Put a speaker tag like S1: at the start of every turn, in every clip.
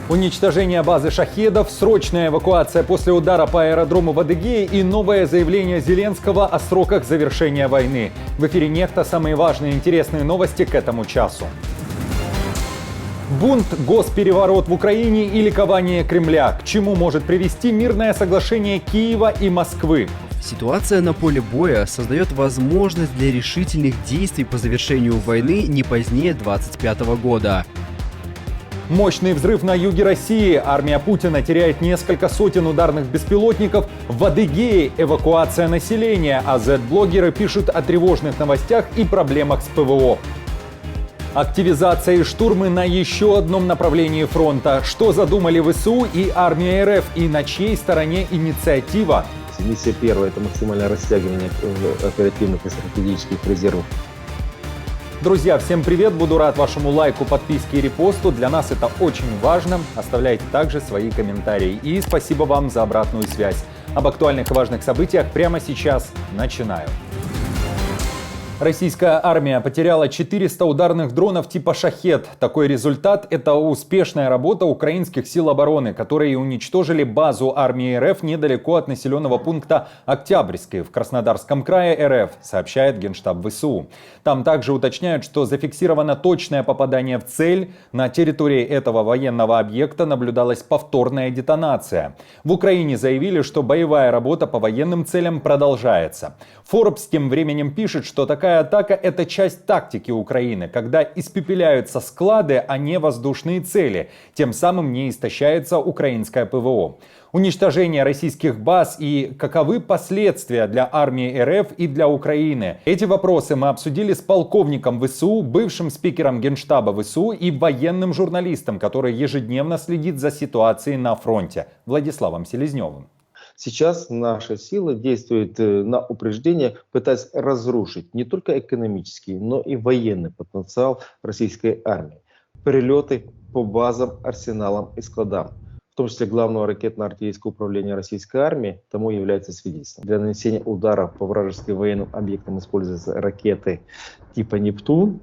S1: Уничтожение базы шахедов, срочная эвакуация после удара по аэродрому в Адыгее и новое заявление Зеленского о сроках завершения войны. В эфире «Нехта» самые важные и интересные новости к этому часу. Бунт, госпереворот в Украине и ликование Кремля. К чему может привести мирное соглашение Киева и Москвы?
S2: Ситуация на поле боя создает возможность для решительных действий по завершению войны не позднее 2025 года.
S1: Мощный взрыв на юге России. Армия Путина теряет несколько сотен ударных беспилотников. В Адыгее эвакуация населения, а Z-блогеры пишут о тревожных новостях и проблемах с ПВО. Активизация и штурмы на еще одном направлении фронта. Что задумали ВСУ и армия РФ, и на чьей стороне инициатива?
S3: Миссия первая – это максимальное растягивание оперативных и стратегических резервов.
S1: Друзья, всем привет! Буду рад вашему лайку, подписке и репосту. Для нас это очень важно. Оставляйте также свои комментарии. И спасибо вам за обратную связь. Об актуальных и важных событиях прямо сейчас начинаю. Российская армия потеряла 400 ударных дронов типа «Шахед». Такой результат – это успешная работа украинских сил обороны, которые уничтожили базу армии РФ недалеко от населенного пункта Октябрьский в Краснодарском крае РФ, сообщает Генштаб ВСУ. Там также уточняют, что зафиксировано точное попадание в цель. На территории этого военного объекта наблюдалась повторная детонация. В Украине заявили, что боевая работа по военным целям продолжается. Forbes тем временем пишет, что такая атака – это часть тактики Украины, когда испепеляются склады, а не воздушные цели. Тем самым не истощается украинское ПВО. Уничтожение российских баз и каковы последствия для армии РФ и для Украины? Эти вопросы мы обсудили с полковником ВСУ, бывшим спикером Генштаба ВСУ и военным журналистом, который ежедневно следит за ситуацией на фронте, Владиславом Селезневым.
S3: Сейчас наши силы действуют на упреждение, пытаясь разрушить не только экономический, но и военный потенциал российской армии. Прилеты по базам, арсеналам и складам, в том числе главного ракетно-артиллерийского управления российской армии, тому является свидетельством. Для нанесения ударов по вражеским военным объектам используются ракеты типа «Нептун»,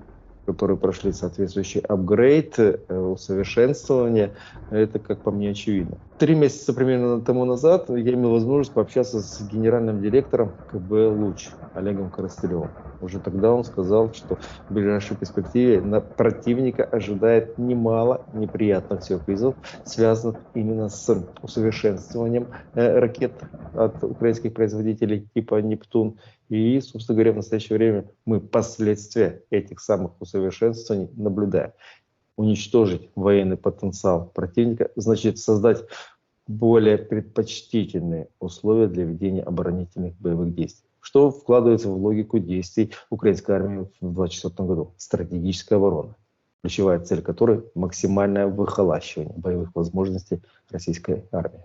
S3: которые прошли соответствующий апгрейд, усовершенствование. Это, как по мне, очевидно. 3 месяца примерно тому назад я имел возможность пообщаться с генеральным директором КБ «Луч» Олегом Коростылевым. Уже тогда он сказал, что в ближайшей перспективе на противника ожидает немало неприятных сюрпризов, связанных именно с усовершенствованием ракет от украинских производителей типа «Нептун». И, собственно говоря, в настоящее время мы последствия этих самых усовершенствований наблюдаем. Уничтожить военный потенциал противника значит создать более предпочтительные условия для ведения оборонительных боевых действий, что вкладывается в логику действий украинской армии в 2024 году. Стратегическая оборона, ключевая цель которой – максимальное выхолащивание боевых возможностей российской армии.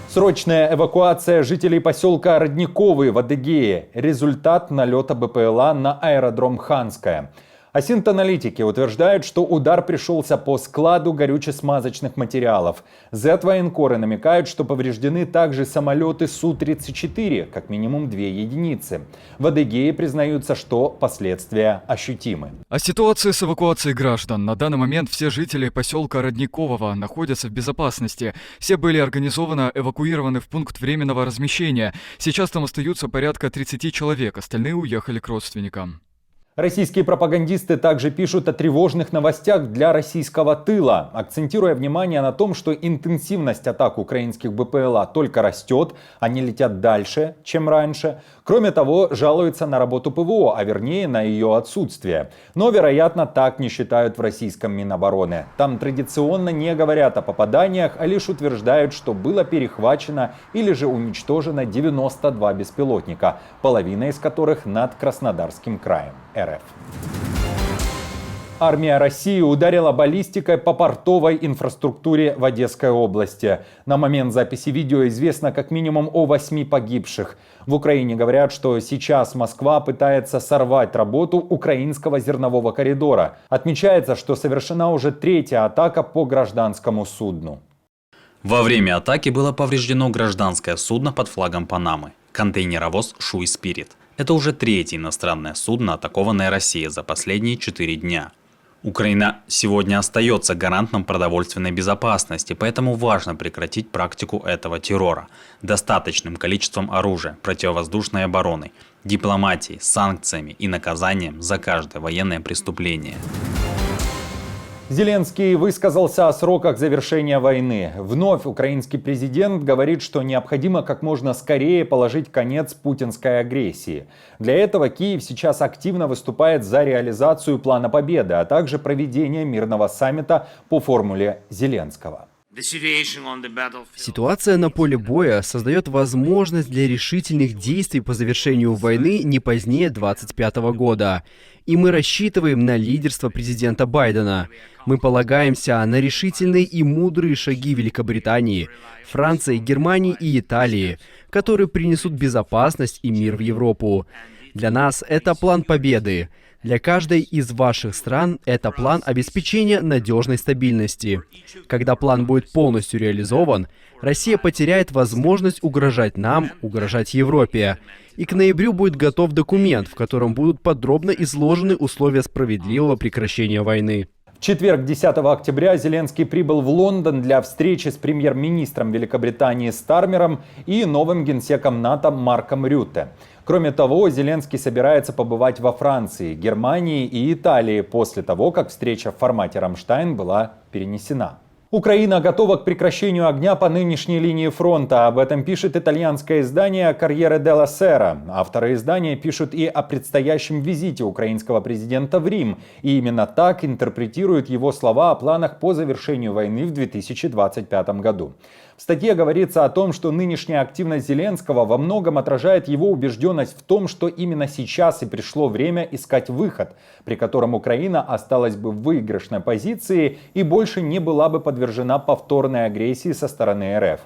S1: Срочная эвакуация жителей поселка Родниковый в Адыгее. Результат налета БПЛА на аэродром Ханское. Асинт-аналитики утверждают, что удар пришелся по складу горюче-смазочных материалов. Z-военкоры намекают, что повреждены также самолеты Су-34, как минимум 2 единицы. В Адыгее признаются, что последствия ощутимы.
S4: О ситуации с эвакуацией граждан. На данный момент все жители поселка Родникового находятся в безопасности. Все были организованно эвакуированы в пункт временного размещения. Сейчас там остаются порядка 30 человек, остальные уехали к родственникам.
S1: Российские пропагандисты также пишут о тревожных новостях для российского тыла, акцентируя внимание на том, что интенсивность атак украинских БПЛА только растет, они летят дальше, чем раньше. Кроме того, жалуются на работу ПВО, а вернее на ее отсутствие. Но, вероятно, так не считают в российском Минобороны. Там традиционно не говорят о попаданиях, а лишь утверждают, что было перехвачено или же уничтожено 92 беспилотника, половина из которых над Краснодарским краем РФ. Армия России ударила баллистикой по портовой инфраструктуре в Одесской области. На момент записи видео известно как минимум о 8 погибших. В Украине говорят, что сейчас Москва пытается сорвать работу украинского зернового коридора. Отмечается, что совершена уже 3-я атака по гражданскому судну.
S5: Во время атаки было повреждено гражданское судно под флагом Панамы – контейнеровоз «Шуй Спирит». Это уже 3-е иностранное судно, атакованное Россией за последние 4 дня. Украина сегодня остается гарантом продовольственной безопасности, поэтому важно прекратить практику этого террора достаточным количеством оружия, противовоздушной обороны, дипломатией, санкциями и наказанием за каждое военное преступление.
S1: Зеленский высказался о сроках завершения войны. Вновь украинский президент говорит, что необходимо как можно скорее положить конец путинской агрессии. Для этого Киев сейчас активно выступает за реализацию плана победы, а также проведение мирного саммита по формуле Зеленского.
S2: Ситуация на поле боя создает возможность для решительных действий по завершению войны не позднее 2025 года. И мы рассчитываем на лидерство президента Байдена. Мы полагаемся на решительные и мудрые шаги Великобритании, Франции, Германии и Италии, которые принесут безопасность и мир в Европу. Для нас это план победы. Для каждой из ваших стран это план обеспечения надежной стабильности. Когда план будет полностью реализован, Россия потеряет возможность угрожать нам, угрожать Европе. И к ноябрю будет готов документ, в котором будут подробно изложены условия справедливого прекращения войны.
S1: В четверг, 10 октября, Зеленский прибыл в Лондон для встречи с премьер-министром Великобритании Стармером и новым генсеком НАТО Марком Рютте. Кроме того, Зеленский собирается побывать во Франции, Германии и Италии после того, как встреча в формате «Рамштайн» была перенесена. Украина готова к прекращению огня по нынешней линии фронта. Об этом пишет итальянское издание «Corriere della Sera». Авторы издания пишут и о предстоящем визите украинского президента в Рим. И именно так интерпретируют его слова о планах по завершению войны в 2025 году. В статье говорится о том, что нынешняя активность Зеленского во многом отражает его убежденность в том, что именно сейчас и пришло время искать выход, при котором Украина осталась бы в выигрышной позиции и больше не была бы подвержена повторной агрессии со стороны РФ.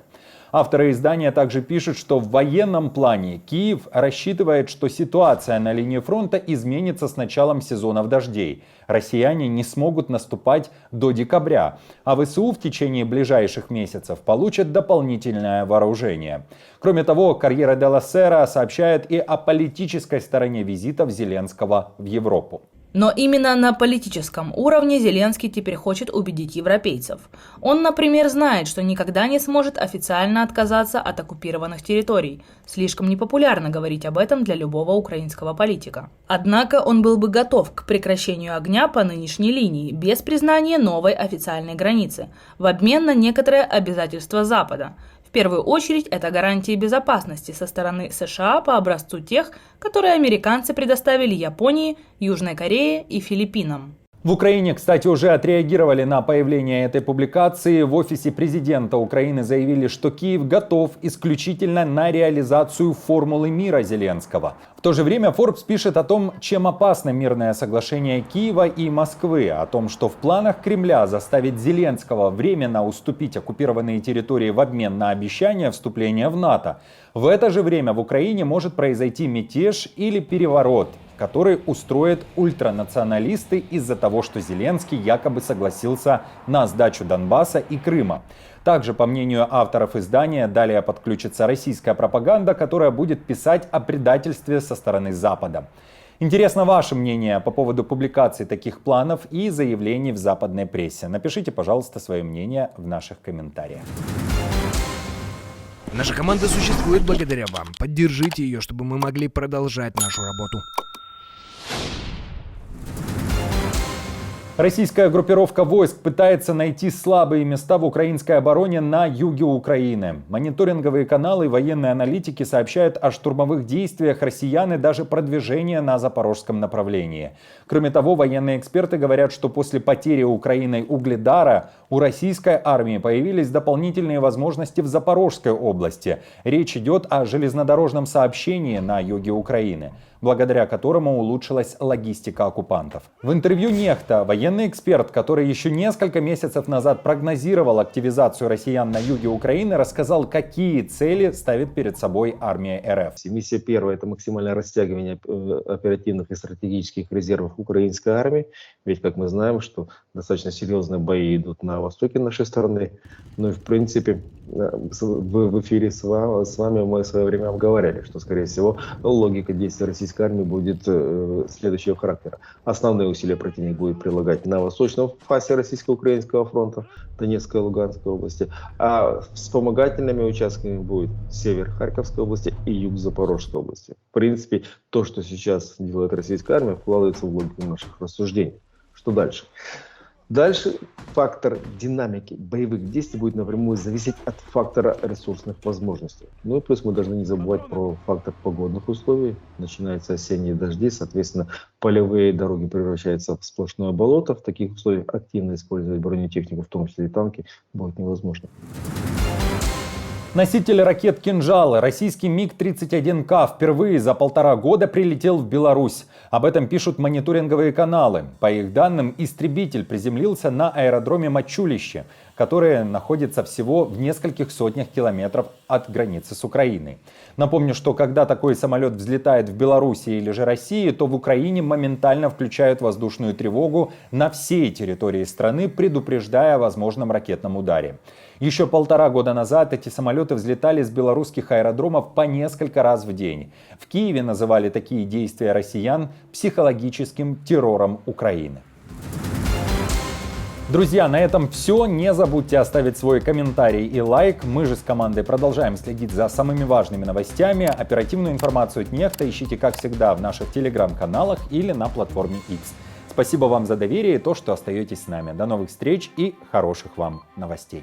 S1: Авторы издания также пишут, что в военном плане Киев рассчитывает, что ситуация на линии фронта изменится с началом сезонов дождей. Россияне не смогут наступать до декабря, а ВСУ в течение ближайших месяцев получат дополнительное вооружение. Кроме того, Corriere della Sera сообщает и о политической стороне визитов Зеленского в Европу.
S6: Но именно на политическом уровне Зеленский теперь хочет убедить европейцев. Он, например, знает, что никогда не сможет официально отказаться от оккупированных территорий. Слишком непопулярно говорить об этом для любого украинского политика. Однако он был бы готов к прекращению огня по нынешней линии, без признания новой официальной границы, в обмен на некоторые обязательства Запада. В первую очередь, это гарантии безопасности со стороны США по образцу тех, которые американцы предоставили Японии, Южной Корее и Филиппинам.
S1: В Украине, кстати, уже отреагировали на появление этой публикации. В офисе президента Украины заявили, что Киев готов исключительно на реализацию формулы мира Зеленского. В то же время Forbes пишет о том, чем опасно мирное соглашение Киева и Москвы, о том, что в планах Кремля заставить Зеленского временно уступить оккупированные территории в обмен на обещание вступления в НАТО. В это же время в Украине может произойти мятеж или переворот, который устроят ультранационалисты из-за того, что Зеленский якобы согласился на сдачу Донбасса и Крыма. Также, по мнению авторов издания, далее подключится российская пропаганда, которая будет писать о предательстве со стороны Запада. Интересно ваше мнение по поводу публикации таких планов и заявлений в западной прессе. Напишите, пожалуйста, свое мнение в наших комментариях.
S7: Наша команда существует благодаря вам. Поддержите ее, чтобы мы могли продолжать нашу работу.
S1: Российская группировка войск пытается найти слабые места в украинской обороне на юге Украины. Мониторинговые каналы и военные аналитики сообщают о штурмовых действиях россиян и даже продвижении на запорожском направлении. Кроме того, военные эксперты говорят, что после потери Украиной Угледара у российской армии появились дополнительные возможности в Запорожской области. Речь идет о железнодорожном сообщении на юге Украины, благодаря которому улучшилась логистика оккупантов. В интервью «Нехта» военный эксперт, который еще несколько месяцев назад прогнозировал активизацию россиян на юге Украины, рассказал, какие цели ставит перед собой армия РФ.
S3: Миссия первая – это максимальное растягивание оперативных и стратегических резервов украинской армии. Ведь, как мы знаем, что достаточно серьезные бои идут на востоке нашей страны. Ну и, в принципе, в эфире с вами мы в свое время обговаривали, что, скорее всего, логика действий российской армии будет следующего характера. Основные усилия противник будет прилагать на восточном фасе российско-украинского фронта, Донецкой и Луганской области, а вспомогательными участками будет север Харьковской области и юг Запорожской области. В принципе, то, что сейчас делает российская армия, вкладывается в логику наших рассуждений. Что дальше? Дальше фактор динамики боевых действий будет напрямую зависеть от фактора ресурсных возможностей. Ну и плюс мы должны не забывать про фактор погодных условий. Начинаются осенние дожди, соответственно, полевые дороги превращаются в сплошное болото. В таких условиях активно использовать бронетехнику, в том числе и танки, будет невозможно.
S1: Носитель ракет «Кинжал», российский МиГ-31К, впервые за 1,5 года прилетел в Беларусь. Об этом пишут мониторинговые каналы. По их данным, истребитель приземлился на аэродроме Мачулище, которое находится всего в нескольких сотнях километров от границы с Украиной. Напомню, что когда такой самолет взлетает в Беларуси или же России, то в Украине моментально включают воздушную тревогу на всей территории страны, предупреждая о возможном ракетном ударе. Еще 1,5 года назад эти самолеты взлетали с белорусских аэродромов по несколько раз в день. В Киеве называли такие действия россиян психологическим террором Украины. Друзья, на этом все. Не забудьте оставить свой комментарий и лайк. Мы же с командой продолжаем следить за самыми важными новостями. Оперативную информацию от Нехта ищите, как всегда, в наших телеграм-каналах или на платформе X. Спасибо вам за доверие и то, что остаетесь с нами. До новых встреч и хороших вам новостей.